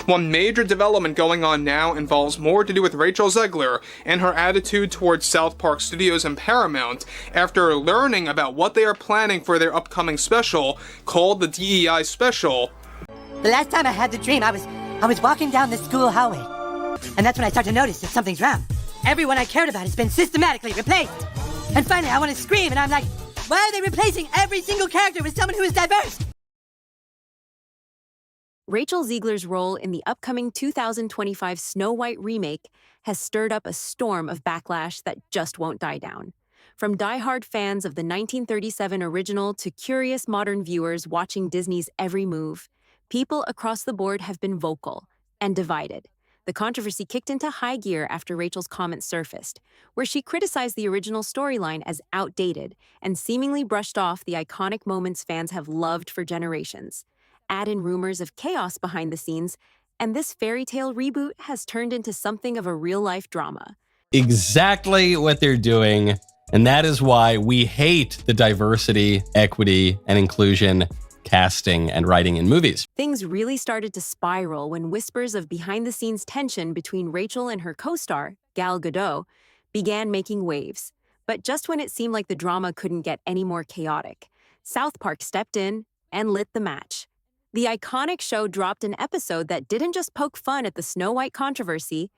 One major development going on now involves more to do with Rachel Zegler and her attitude towards South Park Studios and Paramount after learning about what they are planning for their upcoming special called the DEI Special. The last time I had the dream, I was walking down the school hallway, and that's when I started to notice that something's wrong. Everyone I cared about has been systematically replaced. And finally, I want to scream, and I'm like, why are they replacing every single character with someone who is diverse? Rachel Zegler's role in the upcoming 2025 Snow White remake has stirred up a storm of backlash that just won't die down. From die-hard fans of the 1937 original to curious modern viewers watching Disney's every move, people across the board have been vocal and divided. The controversy kicked into high gear after Rachel's comments surfaced, where she criticized the original storyline as outdated and seemingly brushed off the iconic moments fans have loved for generations. Add in rumors of chaos behind the scenes, and this fairy tale reboot has turned into something of a real-life drama. Exactly what they're doing, and that is why we hate the diversity, equity, and inclusion casting and writing in movies. Things really started to spiral when whispers of behind-the-scenes tension between Rachel and her co-star, Gal Gadot, began making waves. But just when it seemed like the drama couldn't get any more chaotic, South Park stepped in and lit the match. The iconic show dropped an episode that didn't just poke fun at the Snow White controversy,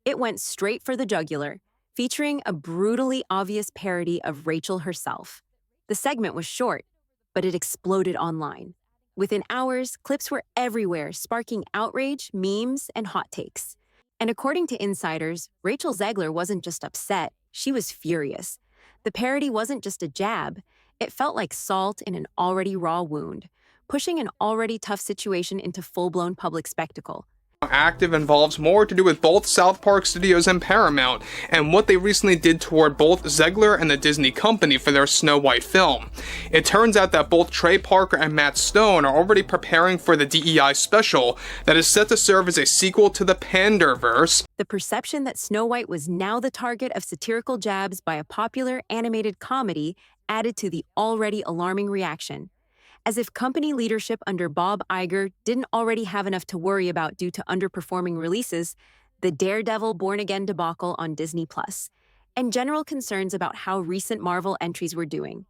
it went straight for the jugular, featuring a brutally obvious parody of Rachel herself. The segment was short, but it exploded online. Within hours, clips were everywhere, sparking outrage, memes, and hot takes. And according to insiders, Rachel Zegler wasn't just upset, she was furious. The parody wasn't just a jab, it felt like salt in an already raw wound, pushing an already tough situation into full-blown public spectacle. Active involves more to do with both South Park Studios and Paramount, and what they recently did toward both Zegler and the Disney company for their Snow White film. It turns out that both Trey Parker and Matt Stone are already preparing for the DEI special that is set to serve as a sequel to the Panderverse. The perception that Snow White was now the target of satirical jabs by a popular animated comedy added to the already alarming reaction. As if company leadership under Bob Iger didn't already have enough to worry about due to underperforming releases, the Daredevil Born Again debacle on Disney+, and general concerns about how recent Marvel entries were doing.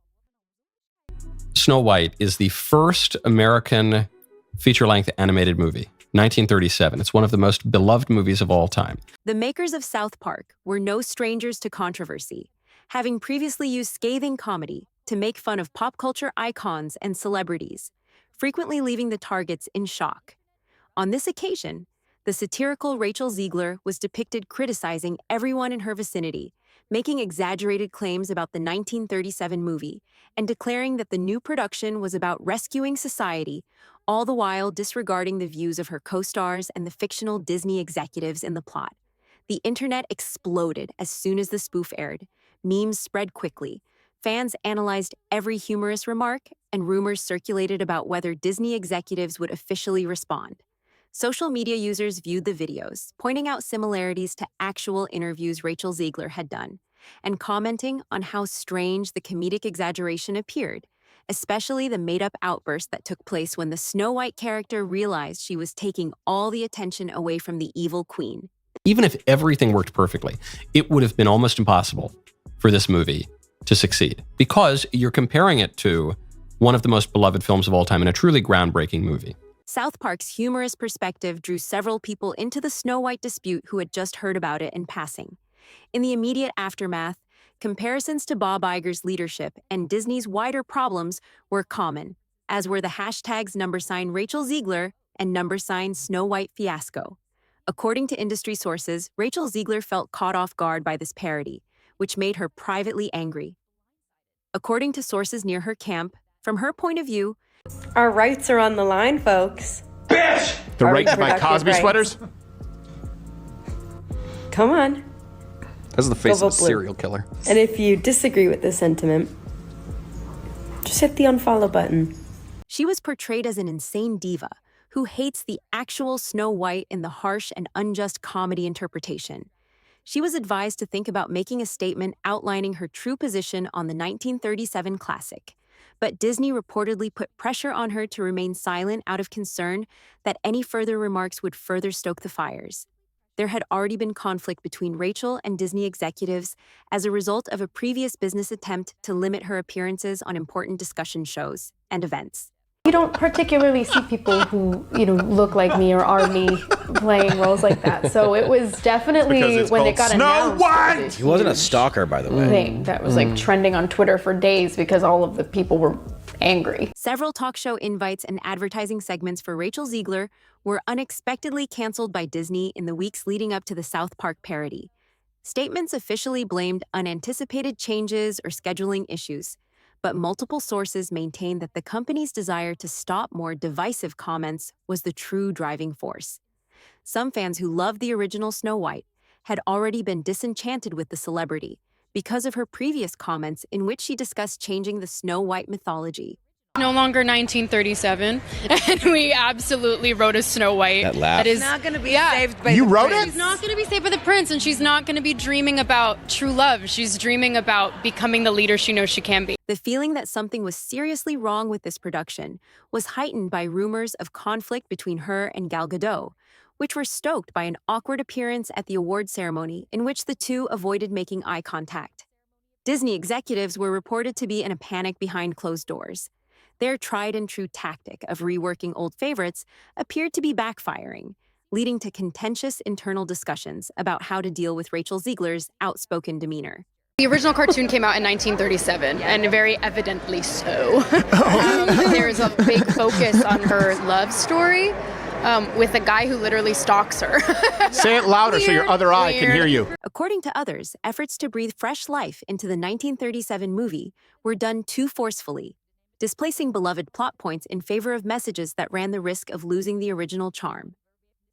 Snow White is the first American feature-length animated movie, 1937. It's one of the most beloved movies of all time. The makers of South Park were no strangers to controversy, having previously used scathing comedy to make fun of pop culture icons and celebrities, frequently leaving the targets in shock. On this occasion, the satirical Rachel Zegler was depicted criticizing everyone in her vicinity, making exaggerated claims about the 1937 movie, and declaring that the new production was about rescuing society, all the while disregarding the views of her co-stars and the fictional Disney executives in the plot. The internet exploded as soon as the spoof aired. Memes spread quickly. Fans analyzed every humorous remark, and rumors circulated about whether Disney executives would officially respond. Social media users viewed the videos, pointing out similarities to actual interviews Rachel Zegler had done, and commenting on how strange the comedic exaggeration appeared, especially the made-up outburst that took place when the Snow White character realized she was taking all the attention away from the evil queen. Even if everything worked perfectly, it would have been almost impossible for this movie to succeed, because you're comparing it to one of the most beloved films of all time and a truly groundbreaking movie. South Park's humorous perspective drew several people into the Snow White dispute who had just heard about it in passing. In the immediate aftermath, comparisons to Bob Iger's leadership and Disney's wider problems were common, as were the hashtags #Rachel Zegler and #Snow White fiasco. According to industry sources, Rachel Zegler felt caught off guard by this parody, which made her privately angry. According to sources near her camp, from her point of view, our rights are on the line, folks. Bitch! The right to buy Cosby sweaters? Come on. That's the face of a serial killer. And if you disagree with this sentiment, just hit the unfollow button. She was portrayed as an insane diva who hates the actual Snow White in the harsh and unjust comedy interpretation. She was advised to think about making a statement outlining her true position on the 1937 classic. but Disney reportedly put pressure on her to remain silent out of concern that any further remarks would further stoke the fires. There had already been conflict between Rachel and Disney executives as a result of a previous business attempt to limit her appearances on important discussion shows and events. You don't particularly see people who, look like me or are me playing roles like that. So it was definitely when it got announced. He wasn't a stalker, by the way. Thing that was like trending on Twitter for days because all of the people were angry. Several talk show invites and advertising segments for Rachel Zegler were unexpectedly canceled by Disney in the weeks leading up to the South Park parody. Statements officially blamed unanticipated changes or scheduling issues, but multiple sources maintained that the company's desire to stop more divisive comments was the true driving force. Some fans who loved the original Snow White had already been disenchanted with the celebrity because of her previous comments in which she discussed changing the Snow White mythology. No longer 1937, and we absolutely wrote a Snow White. That laugh. That is not going to be saved by You the wrote prince. it? She's not going to be saved by the prince, and she's not going to be dreaming about true love. She's dreaming about becoming the leader she knows she can be. The feeling that something was seriously wrong with this production was heightened by rumors of conflict between her and Gal Gadot, which were stoked by an awkward appearance at the award ceremony in which the two avoided making eye contact. Disney executives were reported to be in a panic behind closed doors. Their tried-and-true tactic of reworking old favorites appeared to be backfiring, leading to contentious internal discussions about how to deal with Rachel Zegler's outspoken demeanor. The original cartoon came out in 1937, and very evidently so. There's a big focus on her love story with a guy who literally stalks her. Say it louder so your other eye can hear you. According to others, efforts to breathe fresh life into the 1937 movie were done too forcefully, displacing beloved plot points in favor of messages that ran the risk of losing the original charm.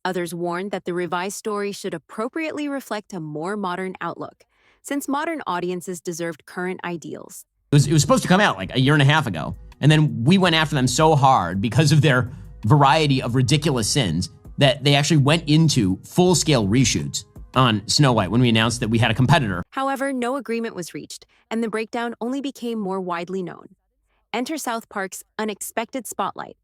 Others warned that the revised story should appropriately reflect a more modern outlook, since modern audiences deserved current ideals. It was supposed to come out like a year and a half ago, and then we went after them so hard because of their variety of ridiculous sins that they actually went into full-scale reshoots on Snow White when we announced that we had a competitor. However, no agreement was reached, and the breakdown only became more widely known. Enter South Park's unexpected spotlight.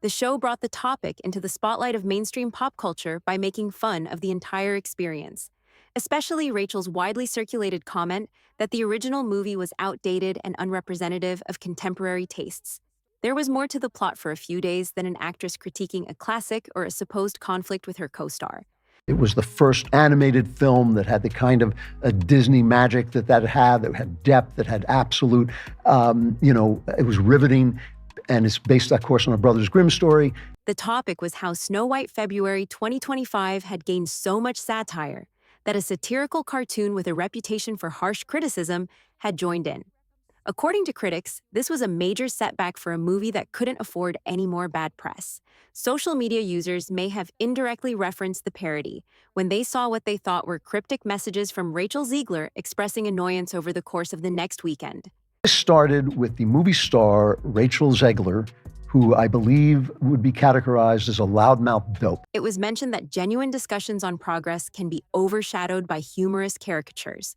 The show brought the topic into the spotlight of mainstream pop culture by making fun of the entire experience, especially Rachel's widely circulated comment that the original movie was outdated and unrepresentative of contemporary tastes. There was more to the plot for a few days than an actress critiquing a classic or a supposed conflict with her co-star. It was the first animated film that had the kind of Disney magic that had depth, that had absolute, it was riveting, and it's based, of course, on a Brothers Grimm story. The topic was how Snow White February 2025 had gained so much satire that a satirical cartoon with a reputation for harsh criticism had joined in. According to critics, this was a major setback for a movie that couldn't afford any more bad press. Social media users may have indirectly referenced the parody when they saw what they thought were cryptic messages from Rachel Zegler expressing annoyance over the course of the next weekend. This started with the movie star Rachel Zegler, who I believe would be categorized as a loudmouth dope. It was mentioned that genuine discussions on progress can be overshadowed by humorous caricatures.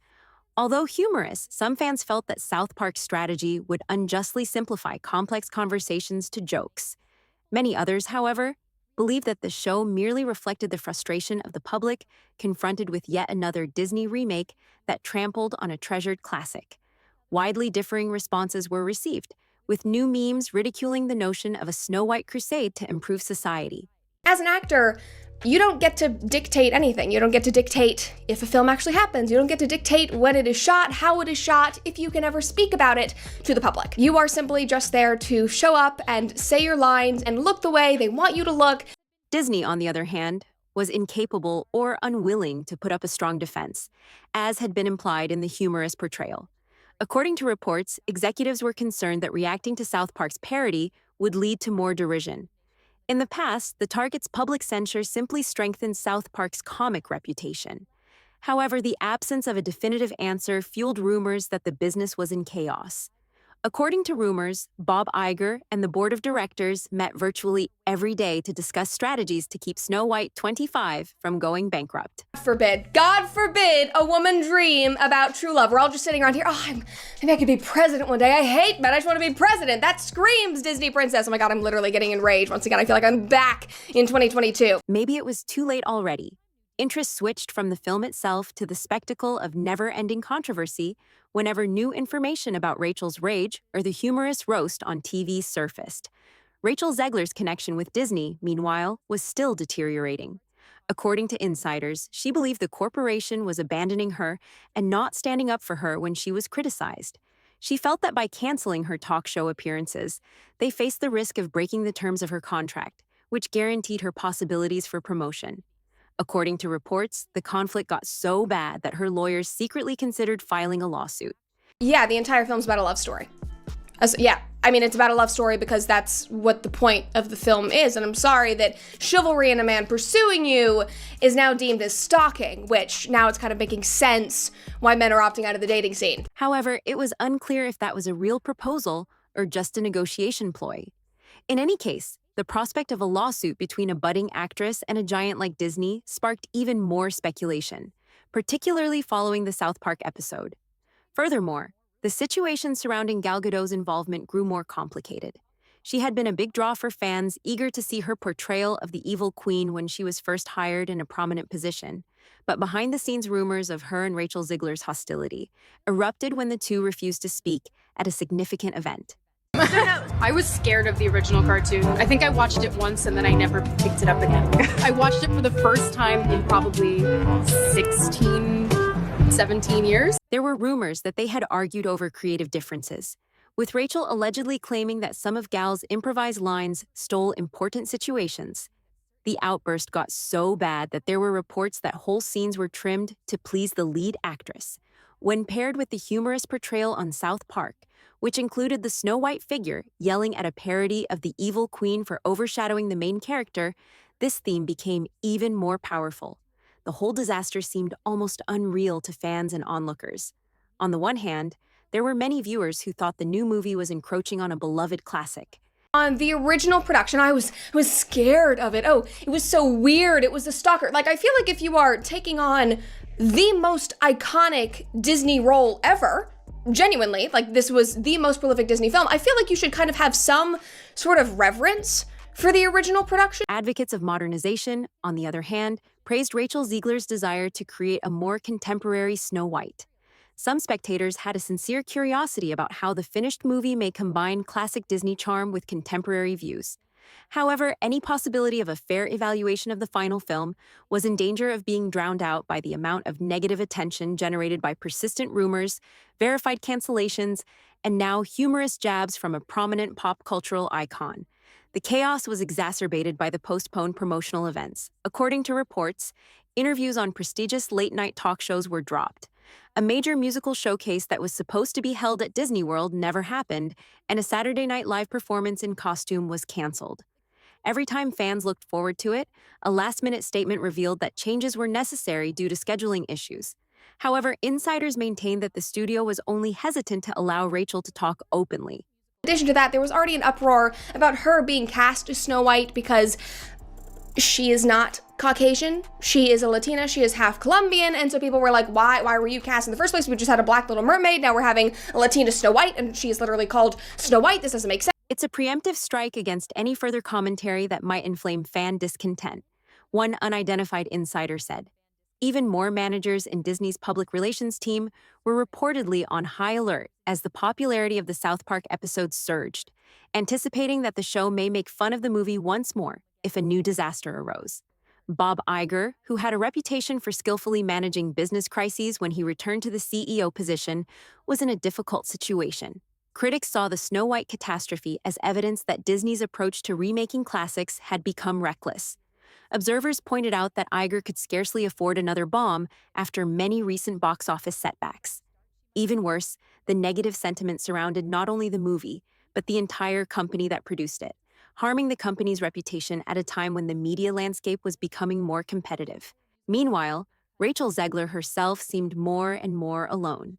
Although humorous, some fans felt that South Park's strategy would unjustly simplify complex conversations to jokes. Many others, however, believed that the show merely reflected the frustration of the public confronted with yet another Disney remake that trampled on a treasured classic. Widely differing responses were received, with new memes ridiculing the notion of a Snow White crusade to improve society. As an actor, you don't get to dictate anything. You don't get to dictate if a film actually happens. You don't get to dictate when it is shot, how it is shot, if you can ever speak about it to the public. You are simply just there to show up and say your lines and look the way they want you to look. Disney, on the other hand, was incapable or unwilling to put up a strong defense, as had been implied in the humorous portrayal. According to reports, executives were concerned that reacting to South Park's parody would lead to more derision. In the past, the target's public censure simply strengthened South Park's comic reputation. However, the absence of a definitive answer fueled rumors that the business was in chaos. According to rumors, Bob Iger and the board of directors met virtually every day to discuss strategies to keep Snow White 25 from going bankrupt. God forbid a woman dream about true love. We're all just sitting around here, maybe I could be president one day. I hate men, I just want to be president. That screams Disney princess. Oh my God, I'm literally getting enraged. Once again, I feel like I'm back in 2022. Maybe it was too late already. Interest switched from the film itself to the spectacle of never-ending controversy whenever new information about Rachel's rage or the humorous roast on TV surfaced. Rachel Zegler's connection with Disney, meanwhile, was still deteriorating. According to insiders, she believed the corporation was abandoning her and not standing up for her when she was criticized. She felt that by canceling her talk show appearances, they faced the risk of breaking the terms of her contract, which guaranteed her possibilities for promotion. According to reports, the conflict got so bad that her lawyers secretly considered filing a lawsuit. Yeah, the entire film's about a love story. It's about a love story because that's what the point of the film is. And I'm sorry that chivalry in a man pursuing you is now deemed as stalking, which now it's kind of making sense why men are opting out of the dating scene. However, it was unclear if that was a real proposal or just a negotiation ploy. In any case, the prospect of a lawsuit between a budding actress and a giant like Disney sparked even more speculation, particularly following the South Park episode. Furthermore, the situation surrounding Gal Gadot's involvement grew more complicated. She had been a big draw for fans eager to see her portrayal of the evil queen when she was first hired in a prominent position. But behind-the-scenes rumors of her and Rachel Zegler's hostility erupted when the two refused to speak at a significant event. I was scared of the original cartoon. I think I watched it once and then I never picked it up again. I watched it for the first time in probably 17 years. There were rumors that they had argued over creative differences, with Rachel allegedly claiming that some of Gal's improvised lines stole important situations. The outburst got so bad that there were reports that whole scenes were trimmed to please the lead actress. When paired with the humorous portrayal on South Park, which included the Snow White figure yelling at a parody of the evil queen for overshadowing the main character, this theme became even more powerful. The whole disaster seemed almost unreal to fans and onlookers. On the one hand, there were many viewers who thought the new movie was encroaching on a beloved classic. On the original production, I was scared of it. Oh, it was so weird. It was a stalker. Like, I feel like if you are taking on the most iconic Disney role ever, genuinely, like this was the most prolific Disney film, I feel like you should kind of have some sort of reverence for the original production. Advocates of modernization, on the other hand, praised Rachel Zegler's desire to create a more contemporary Snow White. Some spectators had a sincere curiosity about how the finished movie may combine classic Disney charm with contemporary views. However, any possibility of a fair evaluation of the final film was in danger of being drowned out by the amount of negative attention generated by persistent rumors, verified cancellations, and now humorous jabs from a prominent pop cultural icon. The chaos was exacerbated by the postponed promotional events. According to reports, interviews on prestigious late-night talk shows were dropped. A major musical showcase that was supposed to be held at Disney World never happened, and a Saturday Night Live performance in costume was canceled. Every time fans looked forward to it, a last-minute statement revealed that changes were necessary due to scheduling issues. However, insiders maintained that the studio was only hesitant to allow Rachel to talk openly. In addition to that, there was already an uproar about her being cast as Snow White because she is not Caucasian, she is a Latina, she is half Colombian, and so people were like, why were you cast in the first place? We just had a black Little Mermaid, now we're having a Latina Snow White, and she is literally called Snow White. This doesn't make sense. It's a preemptive strike against any further commentary that might inflame fan discontent, one unidentified insider said. Even more managers in Disney's public relations team were reportedly on high alert as the popularity of the South Park episodes surged, anticipating that the show may make fun of the movie once more if a new disaster arose. Bob Iger, who had a reputation for skillfully managing business crises when he returned to the CEO position, was in a difficult situation. Critics saw the Snow White catastrophe as evidence that Disney's approach to remaking classics had become reckless. Observers pointed out that Iger could scarcely afford another bomb after many recent box office setbacks. Even worse, the negative sentiment surrounded not only the movie, but the entire company that produced it, harming the company's reputation at a time when the media landscape was becoming more competitive. Meanwhile, Rachel Zegler herself seemed more and more alone.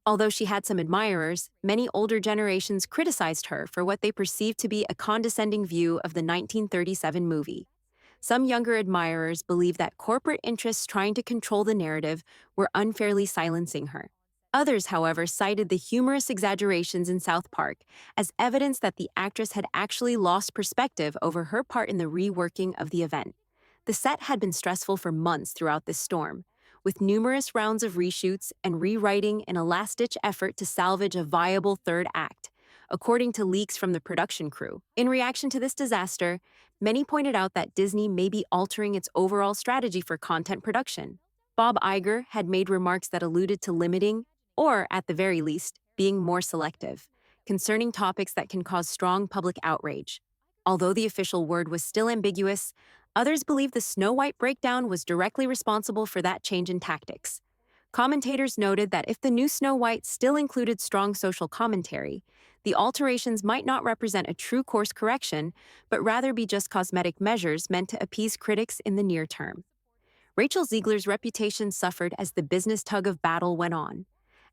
Although she had some admirers, many older generations criticized her for what they perceived to be a condescending view of the 1937 movie. Some younger admirers believed that corporate interests trying to control the narrative were unfairly silencing her. Others, however, cited the humorous exaggerations in South Park as evidence that the actress had actually lost perspective over her part in the reworking of the event. The set had been stressful for months throughout this storm, with numerous rounds of reshoots and rewriting in a last-ditch effort to salvage a viable third act, according to leaks from the production crew. In reaction to this disaster, many pointed out that Disney may be altering its overall strategy for content production. Bob Iger had made remarks that alluded to limiting, or at the very least, being more selective, concerning topics that can cause strong public outrage. Although the official word was still ambiguous, others believe the Snow White breakdown was directly responsible for that change in tactics. Commentators noted that if the new Snow White still included strong social commentary, the alterations might not represent a true course correction, but rather be just cosmetic measures meant to appease critics in the near term. Rachel Zegler's reputation suffered as the business tug of battle went on.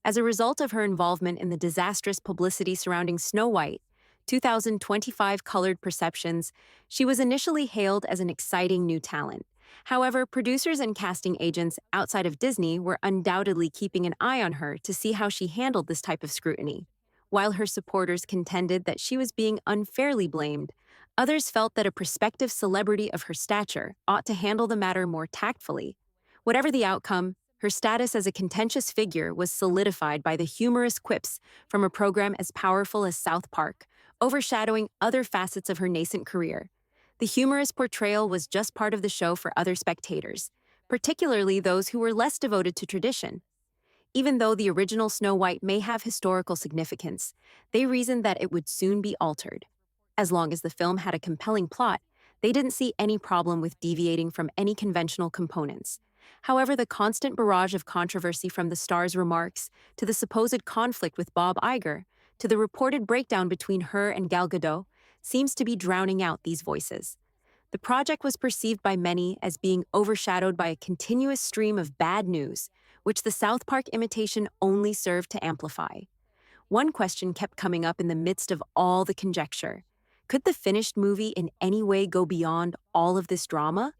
As a result of her involvement in the disastrous publicity surrounding Snow White, 2025 Colored Perceptions, she was initially hailed as an exciting new talent. However, producers and casting agents outside of Disney were undoubtedly keeping an eye on her to see how she handled this type of scrutiny. While her supporters contended that she was being unfairly blamed, others felt that a prospective celebrity of her stature ought to handle the matter more tactfully. Whatever the outcome, her status as a contentious figure was solidified by the humorous quips from a program as powerful as South Park, overshadowing other facets of her nascent career. The humorous portrayal was just part of the show for other spectators, particularly those who were less devoted to tradition. Even though the original Snow White may have historical significance, they reasoned that it would soon be altered. As long as the film had a compelling plot, they didn't see any problem with deviating from any conventional components. However, the constant barrage of controversy from the star's remarks, to the supposed conflict with Bob Iger, to the reported breakdown between her and Gal Gadot, seems to be drowning out these voices. The project was perceived by many as being overshadowed by a continuous stream of bad news, which the South Park imitation only served to amplify. One question kept coming up in the midst of all the conjecture. Could the finished movie in any way go beyond all of this drama?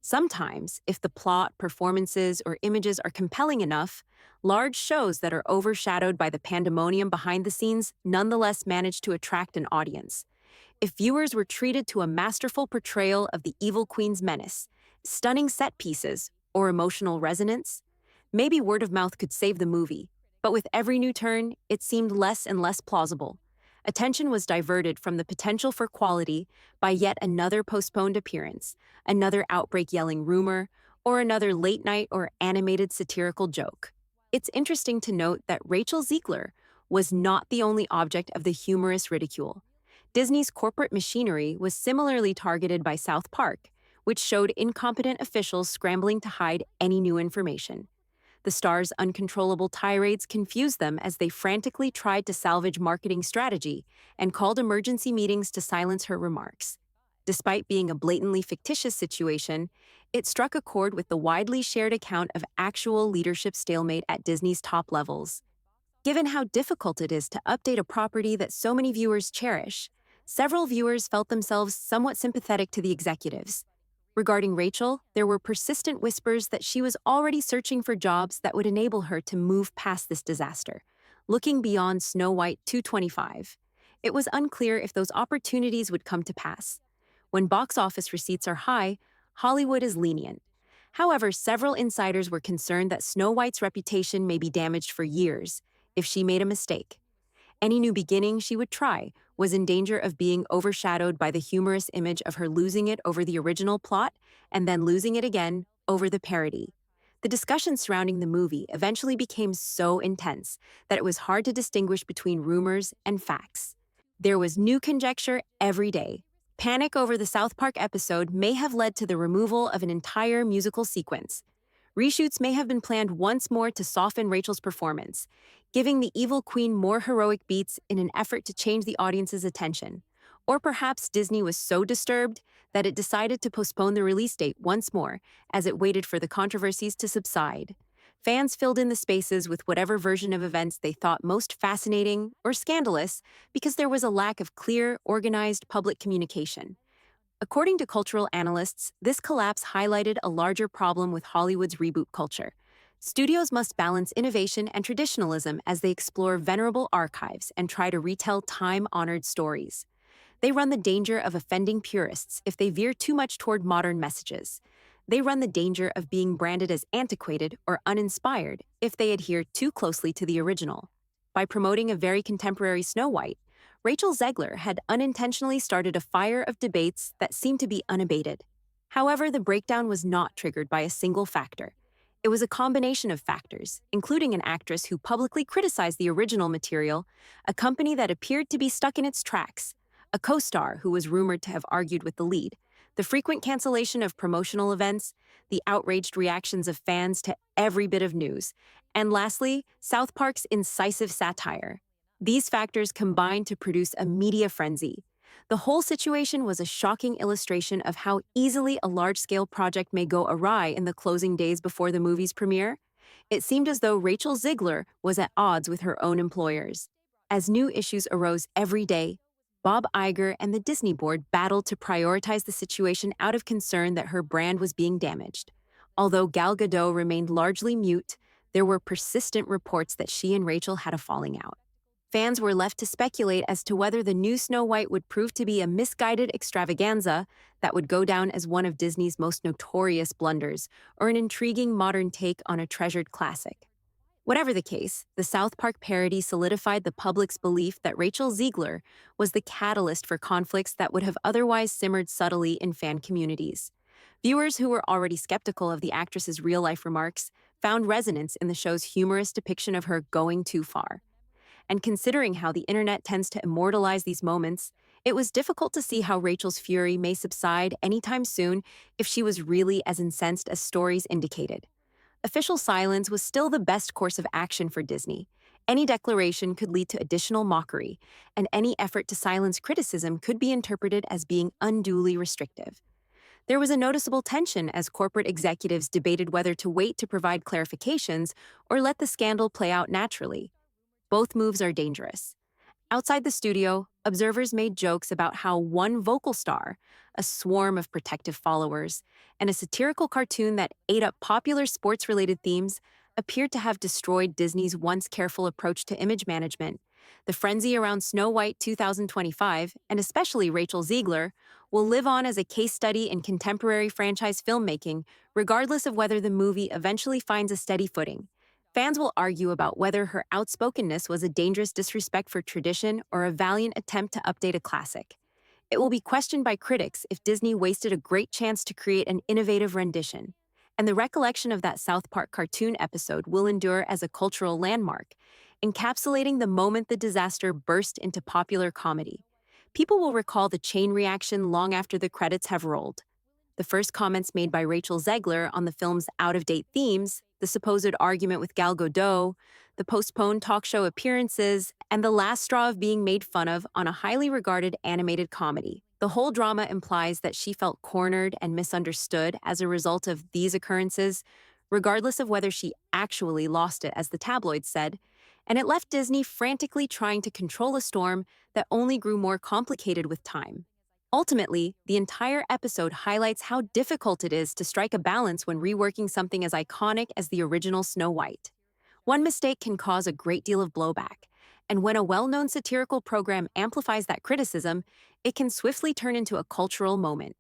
Sometimes, if the plot, performances, or images are compelling enough, large shows that are overshadowed by the pandemonium behind the scenes nonetheless manage to attract an audience. If viewers were treated to a masterful portrayal of the evil queen's menace, stunning set pieces, or emotional resonance, maybe word of mouth could save the movie, but with every new turn, it seemed less and less plausible. Attention was diverted from the potential for quality by yet another postponed appearance, another outbreak-yelling rumor, or another late-night or animated satirical joke. It's interesting to note that Rachel Zegler was not the only object of the humorous ridicule. Disney's corporate machinery was similarly targeted by South Park, which showed incompetent officials scrambling to hide any new information. The star's uncontrollable tirades confused them as they frantically tried to salvage marketing strategy and called emergency meetings to silence her remarks. Despite being a blatantly fictitious situation, it struck a chord with the widely shared account of actual leadership stalemate at Disney's top levels. Given how difficult it is to update a property that so many viewers cherish, several viewers felt themselves somewhat sympathetic to the executives. Regarding Rachel, there were persistent whispers that she was already searching for jobs that would enable her to move past this disaster, looking beyond Snow White 225. It was unclear if those opportunities would come to pass. When box office receipts are high, Hollywood is lenient. However, several insiders were concerned that Snow White's reputation may be damaged for years if she made a mistake. Any new beginning she would try was in danger of being overshadowed by the humorous image of her losing it over the original plot and then losing it again over the parody. The discussion surrounding the movie eventually became so intense that it was hard to distinguish between rumors and facts. There was new conjecture every day. Panic over the South Park episode may have led to the removal of an entire musical sequence. Reshoots may have been planned once more to soften Rachel's performance, giving the evil queen more heroic beats in an effort to change the audience's attention. Or perhaps Disney was so disturbed that it decided to postpone the release date once more as it waited for the controversies to subside. Fans filled in the spaces with whatever version of events they thought most fascinating or scandalous because there was a lack of clear, organized public communication. According to cultural analysts, this collapse highlighted a larger problem with Hollywood's reboot culture. Studios must balance innovation and traditionalism as they explore venerable archives and try to retell time-honored stories. They run the danger of offending purists if they veer too much toward modern messages. They run the danger of being branded as antiquated or uninspired if they adhere too closely to the original. By promoting a very contemporary Snow White, Rachel Zegler had unintentionally started a fire of debates that seemed to be unabated. However, the breakdown was not triggered by a single factor. It was a combination of factors, including an actress who publicly criticized the original material, a company that appeared to be stuck in its tracks, a co-star who was rumored to have argued with the lead, the frequent cancellation of promotional events, the outraged reactions of fans to every bit of news, and lastly, South Park's incisive satire. These factors combined to produce a media frenzy. The whole situation was a shocking illustration of how easily a large-scale project may go awry in the closing days before the movie's premiere. It seemed as though Rachel Zegler was at odds with her own employers. As new issues arose every day, Bob Iger and the Disney board battled to prioritize the situation out of concern that her brand was being damaged. Although Gal Gadot remained largely mute, there were persistent reports that she and Rachel had a falling out. Fans were left to speculate as to whether the new Snow White would prove to be a misguided extravaganza that would go down as one of Disney's most notorious blunders, or an intriguing modern take on a treasured classic. Whatever the case, the South Park parody solidified the public's belief that Rachel Zegler was the catalyst for conflicts that would have otherwise simmered subtly in fan communities. Viewers who were already skeptical of the actress's real-life remarks found resonance in the show's humorous depiction of her going too far. And considering how the internet tends to immortalize these moments, it was difficult to see how Rachel's fury may subside anytime soon if she was really as incensed as stories indicated. Official silence was still the best course of action for Disney. Any declaration could lead to additional mockery, and any effort to silence criticism could be interpreted as being unduly restrictive. There was a noticeable tension as corporate executives debated whether to wait to provide clarifications or let the scandal play out naturally. Both moves are dangerous. Outside the studio, observers made jokes about how one vocal star, a swarm of protective followers, and a satirical cartoon that ate up popular sports-related themes appeared to have destroyed Disney's once careful approach to image management. The frenzy around Snow White 2025, and especially Rachel Zegler, will live on as a case study in contemporary franchise filmmaking, regardless of whether the movie eventually finds a steady footing. Fans will argue about whether her outspokenness was a dangerous disrespect for tradition or a valiant attempt to update a classic. It will be questioned by critics if Disney wasted a great chance to create an innovative rendition. And the recollection of that South Park cartoon episode will endure as a cultural landmark, encapsulating the moment the disaster burst into popular comedy. People will recall the chain reaction long after the credits have rolled. The first comments made by Rachel Zegler on the film's out-of-date themes, the supposed argument with Gal Gadot, the postponed talk show appearances, and the last straw of being made fun of on a highly regarded animated comedy. The whole drama implies that she felt cornered and misunderstood as a result of these occurrences, regardless of whether she actually lost it, as the tabloids said, and it left Disney frantically trying to control a storm that only grew more complicated with time. Ultimately, the entire episode highlights how difficult it is to strike a balance when reworking something as iconic as the original Snow White. One mistake can cause a great deal of blowback, and when a well-known satirical program amplifies that criticism, it can swiftly turn into a cultural moment.